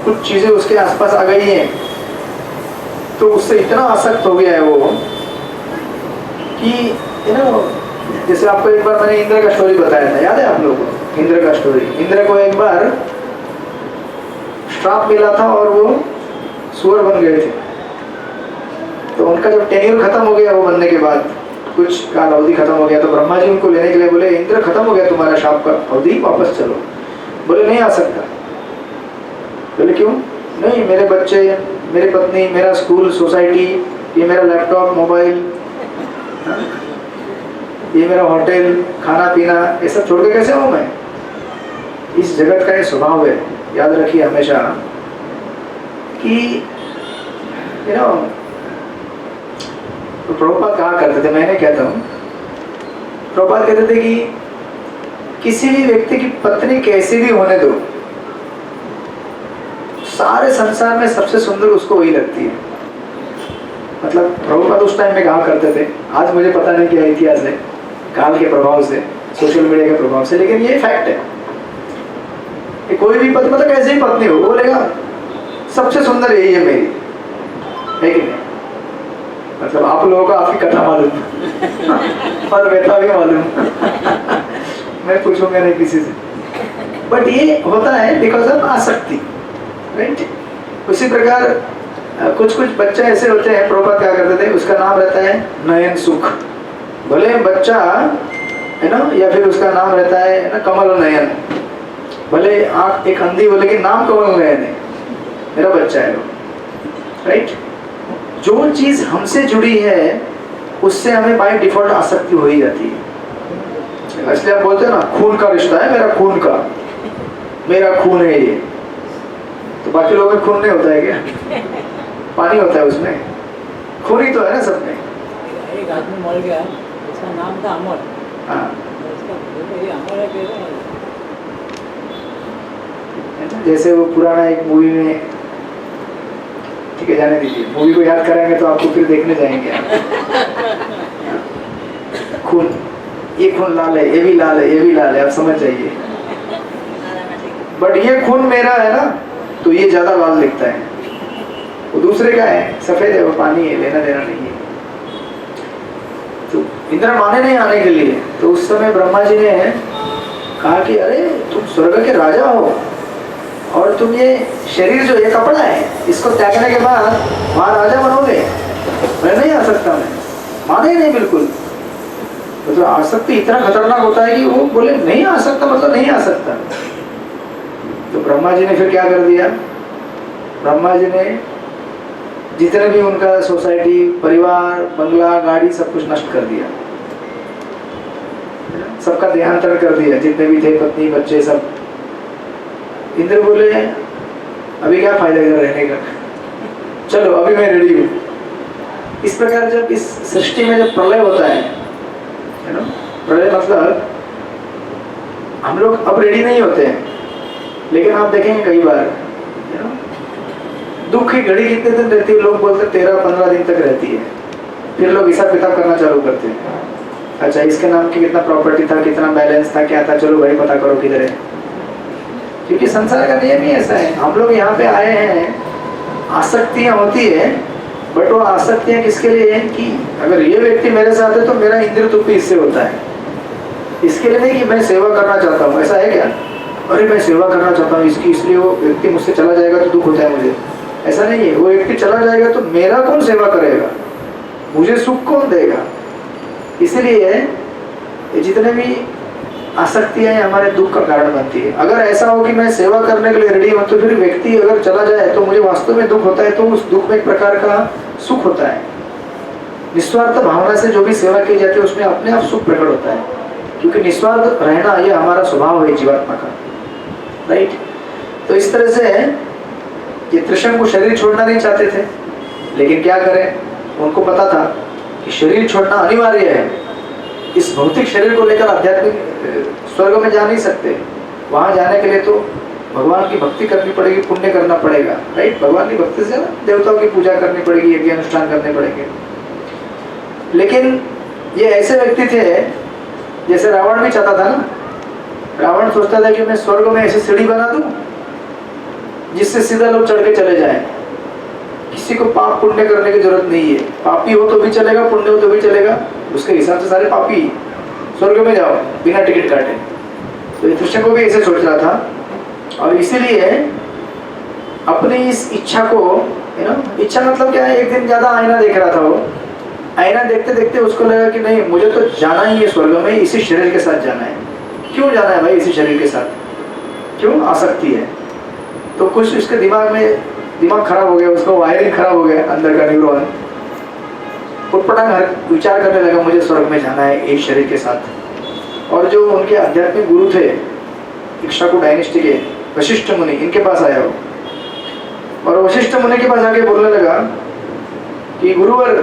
कुछ चीजें उसके आसपास आ गई हैं, तो उससे इतना आसक्त हो गया है वो कि जैसे आपको एक बार मैंने इंद्र का स्टोरी बताया था, याद है आप लोगों को इंद्र का स्टोरी। इंद्र को एक बार श्राप मिला था और वो सुअर बन गए थे। तो उनका जब टेन्योर खत्म हो गया, वो बनने के बाद कुछ काल अवधि खत्म हो गया, तो ब्रह्मा जी उनको लेने के लिए बोले, इंद्र खत्म हो गया तुम्हारा श्राप का अवधि, वापस चलो। बोले नहीं आ सकता। बोले क्यों? नहीं, मेरे बच्चे, मेरी पत्नी, मेरा स्कूल, सोसाइटी, ये मेरा लैपटॉप, मोबाइल, ये मेरा होटल, खाना पीना, ये सब छोड़ के कैसे हूँ मैं? इस जगत का ये स्वभाव है। याद रखिए हमेशा कि तो प्रभुपाद कहा करते थे, मैं नहीं कहता हूँ, प्रभुपाद कहते थे कि किसी भी व्यक्ति की पत्नी कैसी भी होने दो, सारे संसार में सबसे सुंदर उसको वही लगती है। मतलब प्रभुपाद उस टाइम में कहा करते थे, आज मुझे पता नहीं क्या इतिहास है, काल के प्रभाव से, सोशल मीडिया के प्रभाव से, लेकिन ये फैक्ट है कि कोई भी पत्नी, मतलब कैसे ही पत्नी हो, वो बोलेगा सबसे सुंदर यही है मेरी, है कि नहीं? मतलब आप लोगों को आपकी कथा मालूम और व्यथा भी मालूम मैं पूछूंगा नहीं किसी से, बट ये होता है बिकॉज ऑफ आसक्ति, राइट? उसी प्रकार कुछ कुछ बच्चे ऐसे होते हैं, प्रभुपाद क्या करते थे, उसका नाम रहता है नयन सुख, भले बच्चा है ना, या फिर उसका नाम रहता है ना कमल नयन, भले आँख एक अंधी हो लेकिन नाम कमल नयन है, मेरा बच्चा है वो, राइट? जो चीज हमसे जुड़ी है उससे हमें बाय डिफॉल्ट आसक्ति हो ही जाती है। इसलिए आप बोलते हैं ना खून का रिश्ता है, मेरा खून का, मेरा खून है ये, तो बाकी लोगों में खून नहीं होता है क्या? पानी होता है उसमें, खून ही तो है ना सब में। एक आदमी मर गया, उसका नाम था अमर। हाँ, ये अमर है जैसे वो पुराना एक मूवी में, ठीक है जाने दीजिए, मूवी को याद कराएंगे तो आपको फिर देखने जाएंगे। खून, ये खून लाल है, ये भी लाल है, ये भी लाल है, आप समझ जाइए। बट ये खून मेरा है ना, तो ये ज्यादा लाल दिखता है, वो दूसरे का है, सफेद है, वो पानी है, लेना देना नहीं है। तो इंद्र माने नहीं आने के लिए, तो उस समय ब्रह्मा जी ने कहा कि अरे तुम स्वर्ग के राजा हो और तुम ये शरीर जो ये कपड़ा है, इसको त्यागने के बाद वहां राजा बनोगे, मैं नहीं आ सकता, मैं माने ही नहीं बिल्कुल। तो आसक्ति इतना खतरनाक होता है कि वो बोले नहीं आ सकता, मतलब नहीं आ सकता। तो ब्रह्मा जी ने फिर क्या कर दिया, ब्रह्मा जी ने जितने भी उनका सोसाइटी, परिवार, बंगला, गाड़ी, सब कुछ नष्ट कर दिया, सबका देहांतरण कर दिया, जितने भी थे पत्नी बच्चे सब। इंद्र बोले अभी क्या फायदा इधर रहने का, चलो अभी मैं रेडी हूँ। इस प्रकार जब इस सृष्टि में जब प्रलय होता है ना, प्रलय मतलब हम लोग अब रेडी नहीं होते हैं, लेकिन आप देखेंगे कई बार दुख की घड़ी कितने दिन रहती है, लोग बोलते 13-15 दिन तक रहती है, फिर लोग हिसाब किताब करना चालू करते हैं। अच्छा इसके नाम की कितना प्रॉपर्टी था, कितना बैलेंस था, क्या था, चलो भाई पता करो किधर है, क्योंकि संसार का नियम ही ऐसा है। हम लोग यहाँ पे आए हैं, आसक्तियाँ होती है, बट वो आसक्तियाँ किसके लिए है कि अगर ये व्यक्ति मेरे साथ है तो मेरा इंद्र तुप्पी इससे होता है, इसके लिए नहीं कि मैं सेवा करना चाहता हूँ। ऐसा है क्या, अरे मैं सेवा करना चाहता हूँ इसकी, इसलिए वो व्यक्ति मुझसे चला जाएगा तो दुख होता है मुझे, ऐसा नहीं है। वो व्यक्ति चला जाएगा तो मेरा कौन सेवा करेगा, मुझे सुख कौन देगा। इसलिए जितने भी आसक्तियाँ हमारे दुख का कारण बनती है। अगर ऐसा हो कि मैं सेवा करने के लिए रेडी हूँ, तो फिर व्यक्ति अगर चला जाए तो मुझे वास्तव में दुख होता है, तो उस दुख में एक प्रकार का सुख होता है। निस्वार्थ भावना से जो भी सेवा की जाती है उसमें अपने आप सुख प्रकट होता है, क्योंकि निस्वार्थ रहना ये हमारा स्वभाव है जीवात्मा का, राइट? तो इस तरह से ये त्रिशंकु को शरीर छोड़ना नहीं चाहते थे, लेकिन क्या करें, उनको पता था कि शरीर छोड़ना अनिवार्य है। इस भौतिक शरीर को लेकर आध्यात्मिक स्वर्ग में जा नहीं सकते, वहां जाने के लिए तो भगवान की भक्ति करनी पड़ेगी, पुण्य करना पड़ेगा, राइट? भगवान की भक्ति से देवताओं की पूजा करनी पड़ेगी, यज्ञ अनुष्ठान करने पड़ेंगे। लेकिन ये ऐसे व्यक्ति थे, जैसे रावण भी चाहता था ना, रावण सोचता था कि मैं स्वर्ग में ऐसी सीढ़ी बना दूं जिससे सीधा लोग चढ़ के चले जाएं, किसी को पाप पुण्य करने की जरूरत नहीं है, पापी हो तो भी चलेगा, पुण्य हो तो भी चलेगा, उसके हिसाब से सारे पापी स्वर्ग में जाओ बिना टिकट काटे। तो ये कृष्ण को भी ऐसे सोच रहा था, और इसीलिए अपनी इस इच्छा को, इच्छा मतलब क्या है, एक दिन ज्यादा आईना देख रहा था वो, आईना देखते देखते उसको लगा कि नहीं मुझे तो जाना ही है स्वर्ग में, इसी शरीर के साथ जाना है। क्यों जाना है भाई इसी शरीर के साथ, क्यों? आसक्ति है। तो कुछ इसके दिमाग खराब हो गया, उसका वायरिंग खराब हो गया, अंदर का न्यूरॉन उटपटांग विचार करने लगा मुझे स्वर्ग में जाना है एक शरीर के साथ। और जो उनके आध्यात्मिक गुरु थे इक्ष्वाकु डायनेस्टी के वशिष्ठ मुनि, इनके पास आया वो, और वशिष्ठ मुनि के पास आके बोलने लगा कि गुरुवर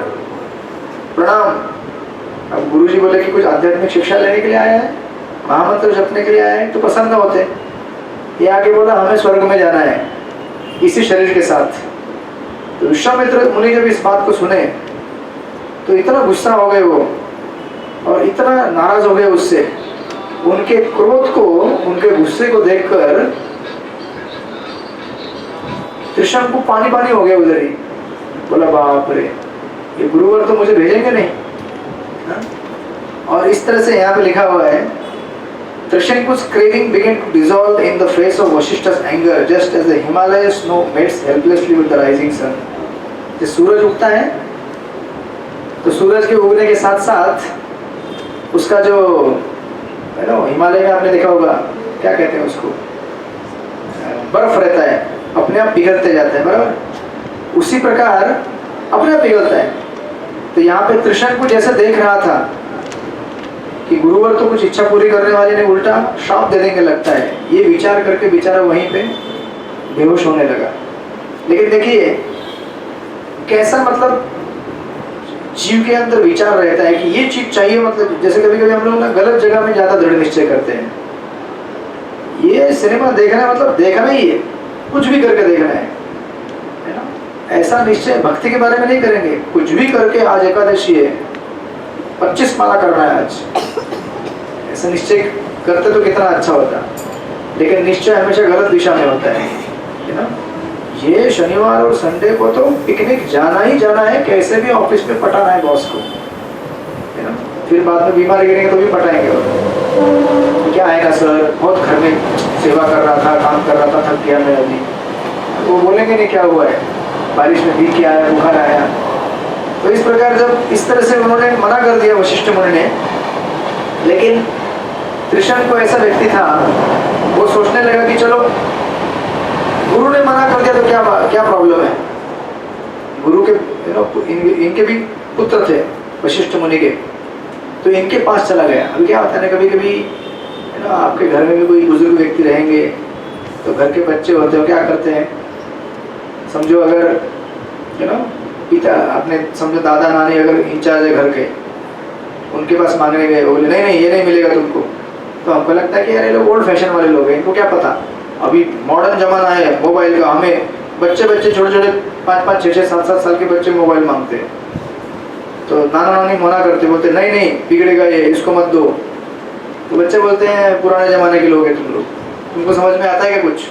प्रणाम, अब गुरुजी बोले कि कुछ आध्यात्मिक शिक्षा लेने के लिए आया है, महामंत्र जपने के लिए आया है, तो पसंद न होते। ये आगे बोला हमें स्वर्ग में जाना है इसी शरीर के साथ। तो विश्वामित्र मुनि जब इस बात को सुने तो इतना गुस्सा हो गए वो, और इतना नाराज हो गए उससे। उनके क्रोध को, उनके गुस्से को देखकर त्रिशंकु को पानी पानी हो गया उधर ही। बोला बाप रे, ये गुरुवर तो मुझे भेजेंगे नहीं। हा? और इस तरह से यहाँ पे लिखा हुआ है, Trishanku's craving began to dissolve in the face of Vashishta's anger, just as the Himalaya snow melts helplessly with the rising sun. जब सूरज उगता है तो सूरज के उगने के साथ साथ उसका जो है ना, हिमालय में आपने देखा होगा क्या कहते हैं उसको, बर्फ रहता है, अपने आप पिघलते जाता है, बराबर उसी प्रकार अपने आप पिघलता है। तो यहाँ पे त्रिशंकु जैसे देख रहा था कि गुरुवर तो कुछ इच्छा पूरी करने वाले ने उल्टा श्राप दे देंगे लगता है, ये विचार करके बेचारा वहीं पे बेहोश होने लगा। लेकिन देखिए कैसा मतलब जीव के अंदर विचार रहता है कि ये चीज चाहिए। मतलब जैसे कभी कभी हम लोग ना गलत जगह में ज्यादा दृढ़ निश्चय करते हैं। ये सिनेमा देखना है मतलब देखना ही है, कुछ भी करके देखना है ना। ऐसा निश्चय भक्ति के बारे में नहीं करेंगे, कुछ भी करके आज एकादशी है 25 माला करना है आज, ऐसा निश्चय करते तो कितना अच्छा होता। लेकिन निश्चय हमेशा गलत दिशा में होता है ना। ये शनिवार और संडे को तो पिकनिक जाना ही जाना है, कैसे भी ऑफिस में पटाना है बॉस को, है ना। फिर बाद में बीमार गिरेंगे तो भी पटाएंगे। और क्या आएगा सर, बहुत घर में सेवा कर रहा था, काम कर रहा था, थक गया मैं अभी। वो बोलेंगे नहीं क्या हुआ है, बारिश में भीग के आया, बुखार आया। तो इस प्रकार जब इस तरह से उन्होंने मना कर दिया वशिष्ठ मुनि ने, लेकिन त्रिशंकु को ऐसा व्यक्ति था, वो सोचने लगा कि चलो गुरु ने मना कर दिया तो क्या प्रॉब्लम है। गुरु के इनके भी पुत्र थे वशिष्ठ मुनि के, तो इनके पास चला गया। अभी क्या होता है ना, कभी कभी है ना आपके घर में भी कोई बुजुर्ग व्यक्ति रहेंगे तो घर के बच्चे होते हो क्या करते हैं, समझो अगर है ना पिता अपने समझो दादा नानी अगर इंचार्ज है घर के, उनके पास मांगने गए, बोले नहीं नहीं ये नहीं मिलेगा तुमको। तो हमको लगता है कि यार ये लोग ओल्ड फैशन वाले लोग हैं, इनको क्या पता, अभी मॉडर्न जमाना है मोबाइल का। हमें बच्चे छोटे छोटे 5-5, 6-6, 7-7 साल के बच्चे मोबाइल मांगते हैं, तो नाना नानी मना करते, बोलते नहीं नहीं बिगड़ेगा ये, इसको मत दो। तो बच्चे बोलते हैं पुराने जमाने के लोग हैं तुम लोग, तुमको समझ में आता है क्या कुछ।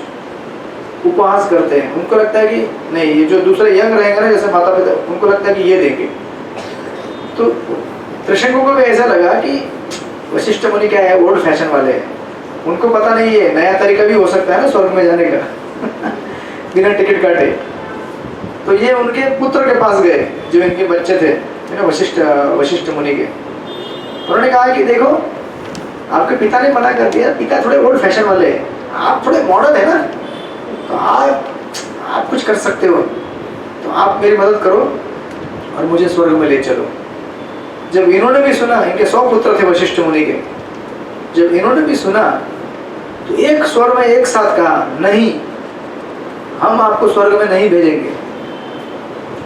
उपहास करते हैं, उनको लगता है कि नहीं ये जो दूसरे यंग रहेंगे ना जैसे माता पिता, उनको लगता है कि ये देंगे। तो त्रिशंकु को भी ऐसा लगा कि वशिष्ठ मुनि क्या है, ओल्ड फैशन वाले हैं, उनको पता नहीं है नया तरीका भी हो सकता है ना स्वर्ग में जाने का बिना टिकट काटे। तो ये उनके पुत्र के पास गए जो इनके बच्चे थे ना वशिष्ठ मुनि के। उन्होंने कहा कि देखो आपके पिता ने मना कर दिया, पिता थोड़े ओल्ड फैशन वाले हैं, आप थोड़े मॉडर्न है ना, तो आप कुछ कर सकते हो, तो आप मेरी मदद करो और मुझे स्वर्ग में ले चलो। जब इन्होंने भी सुना, इनके 100 पुत्र थे वशिष्ठ मुनि के, जब इन्होंने भी सुना तो एक स्वर में एक साथ कहा नहीं, हम आपको स्वर्ग में नहीं भेजेंगे,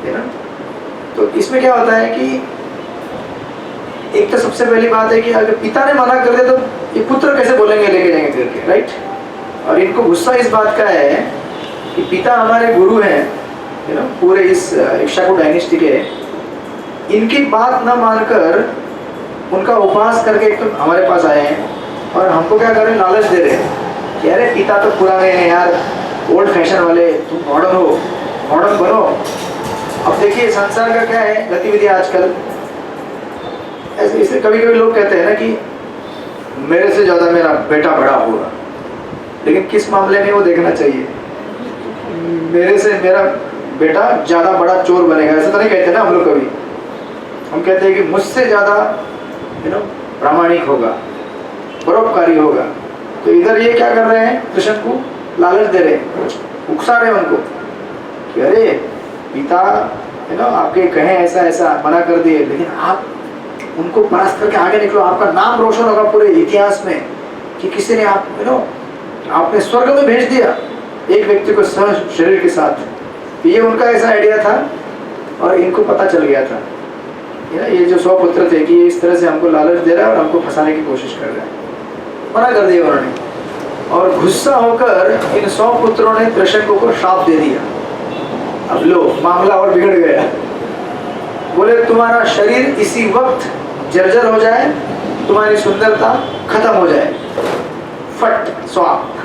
है ना। तो इसमें क्या होता है कि एक तो सबसे पहली बात है कि अगर पिता ने मना कर दिया तो ये पुत्र कैसे बोलेंगे लेके जाएंगे करके, राइट। और इनको गुस्सा इस बात का है कि पिता हमारे गुरु हैं, है ना, पूरे इस इक्ष्वाकु डायनेस्टी के, इनकी बात न मानकर उनका उपहास करके एक तो हमारे पास आए हैं और हमको क्या कर रहे हैं, लालच दे रहे हैं कि अरे पिता तो पुराने हैं यार, ओल्ड फैशन वाले, तुम मॉडर्न हो, मॉडर्न बनो। अब देखिए संसार का क्या है गतिविधि आजकल, ऐसे कभी कभी लोग कहते हैं ना कि मेरे से ज़्यादा मेरा बेटा बड़ा होगा, लेकिन किस मामले में वो देखना चाहिए। मेरे से मेरा बेटा ज़्यादा बड़ा चोर बनेगा ऐसा तो नहीं कहते ना हम लोग कभी, हम कहते हैं कि मुझसे ज़्यादा प्रामाणिक होगा, परोपकारी होगा। तो इधर ये क्या कर रहे हैं, त्रिशंकु लालच दे रहे हैं, उकसा रहे हैं उनको कि अरे पिता आपके कहें ऐसा ऐसा मना कर दिए, लेकिन आप उनको परास्त करके आगे निकलो, आपका नाम रोशन होगा पूरे इतिहास में कि किसी ने आपने स्वर्ग में भेज दिया एक व्यक्ति को सह शरीर के साथ। ये उनका ऐसा आइडिया था और इनको पता चल गया था। ये जो 100 पुत्र थे कि ये इस तरह से हमको लालच दे रहा है और हमको फंसाने की कोशिश कर रहा है, मना कर दिया उन्होंने। और गुस्सा होकर इन 100 पुत्रों ने त्रिशंकु को श्राप दे दिया। अब लो मामला और बिगड़ गया। बोले तुम्हारा शरीर इसी वक्त जर्जर हो जाए, तुम्हारी सुंदरता खत्म हो जाए, फट स्वाप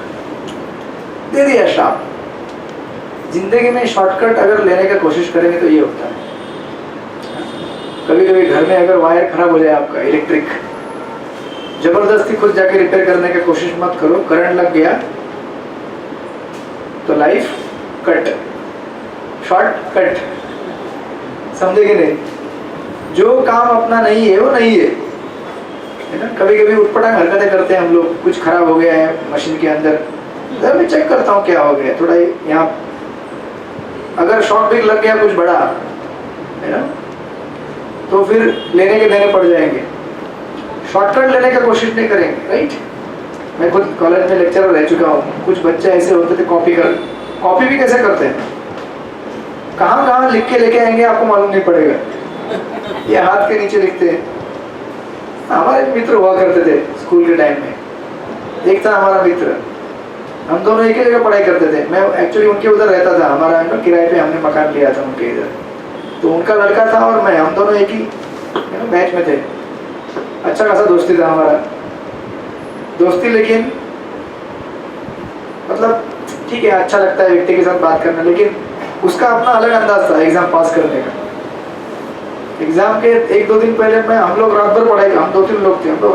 दे दिया श्राप। जिंदगी में शॉर्टकट अगर लेने का कोशिश करेंगे तो ये होता है। कभी कभी घर में अगर वायर खराब हो जाए आपका इलेक्ट्रिक, जबरदस्ती खुद जाके रिपेयर करने की कोशिश मत करो। करंट लग गया तो लाइफ कट, शॉर्ट कट, समझे कि नहीं? जो काम अपना नहीं है वो नहीं है ना। कभी कभी उठपटांग हरकतें करते हैं हम लोग, कुछ खराब हो गया है मशीन के अंदर, जब मैं चेक करता हूँ क्या हो गया, थोड़ा यहाँ अगर शॉर्ट भी लग गया कुछ बड़ा है ना, तो फिर लेने के देने पड़ जाएंगे। शॉर्टकट लेने का कोशिश नहीं करेंगे, राइट? मैं खुद कॉलेज में लेक्चरर रह चुका हूँ। कुछ बच्चे ऐसे होते थे कॉपी भी कैसे करते हैं, कहाँ कहाँ लिख के लेके आएंगे आपको मालूम नहीं पड़ेगा, ये हाथ के नीचे लिखते हैं। हमारे मित्र हुआ करते थे स्कूल के टाइम में, एक था हमारा मित्र, हम दोनों एक ही जगह पढ़ाई करते थे। मैं एक्चुअली उनके उधर रहता था, हमारा किराए पे हमने मकान लिया था उनके इधर, तो उनका लड़का था और मैं, हम दोनों एक ही बैच में थे। अच्छा खासा दोस्ती था हमारा दोस्ती, लेकिन मतलब ठीक है अच्छा लगता है व्यक्ति के साथ बात करना, लेकिन उसका अपना अलग अंदाज था एग्जाम पास करने का। एग्जाम के 1-2 दिन पहले हम लोग रात भर पढ़ाई, हम 2-3 लोग थे, हम लोग